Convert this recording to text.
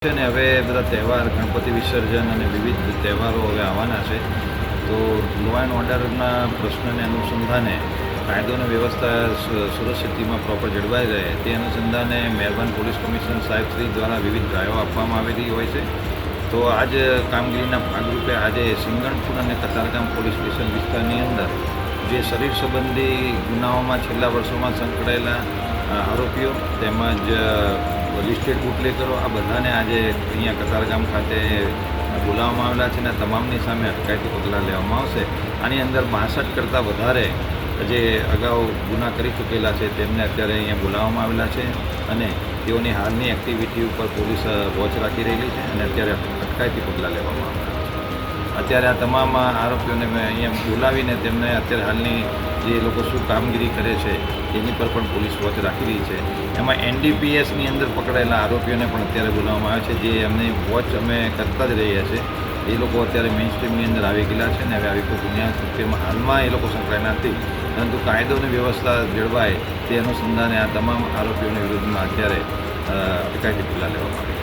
છે ને હવે બધા તહેવાર ગણપતિ વિસર્જન અને વિવિધ તહેવારો હવે આવવાના છે, તો લો એન્ડ ઓર્ડરના પ્રશ્નને અનુસંધાને કાયદો અને વ્યવસ્થા સુરક્ષિતમાં પ્રોપર જળવાઈ રહે તે અનુસંધાને મહેરબાન પોલીસ કમિશનર સાહેબ શ્રી દ્વારા વિવિધ ડ્રાઈવો આપવામાં આવેલી હોય છે. તો આ જ કામગીરીના ભાગરૂપે આજે સિંગણપુર અને કતારગામ પોલીસ સ્ટેશન વિસ્તારની અંદર જે શરીર સંબંધી ગુનાઓમાં છેલ્લા વર્ષોમાં સંકળાયેલા આરોપીઓ તેમજ લિસ્ટેડ બુટલેગરો આ બધાને આજે અહીંયા કતારગામ ખાતે બોલાવવામાં આવેલા છે અને તમામની સામે અટકાયતી પગલાં લેવામાં આવશે. આની અંદર 62 કરતાં વધારે જે અગાઉ ગુના કરી ચૂકેલા છે તેમને અત્યારે અહીંયા બોલાવવામાં આવેલા છે અને તેઓની હાલની એક્ટિવિટી ઉપર પોલીસ વોચ રાખી રહેલી છે અને અત્યારે અટકાયતી પગલાં લેવામાં આવેલા છે. અત્યારે આ તમામ આરોપીઓને મેં અહીંયા બોલાવીને તેમને અત્યારે હાલની જે લોકો શું કામગીરી કરે છે તેની પર પણ પોલીસ વોચ રાખી રહી છે. એમાં NDPSની અંદર પકડાયેલા આરોપીઓને પણ અત્યારે બોલાવવામાં આવે છે, જે એમની વોચ અમે કરતા જ રહ્યા છે. એ લોકો અત્યારે મેઇન સ્ટ્રીમની અંદર આવી ગયેલા છે ને હવે આવી કોઈ ગુન્યા કૃત્યમાં હાલમાં એ લોકો સંકળાયેલા નથી, પરંતુ કાયદો અને વ્યવસ્થા જળવાય તે અનુસંધાને આ તમામ આરોપીઓની વિરુદ્ધમાં અત્યારે અટકાયતી પગલાં લેવામાં આવે છે.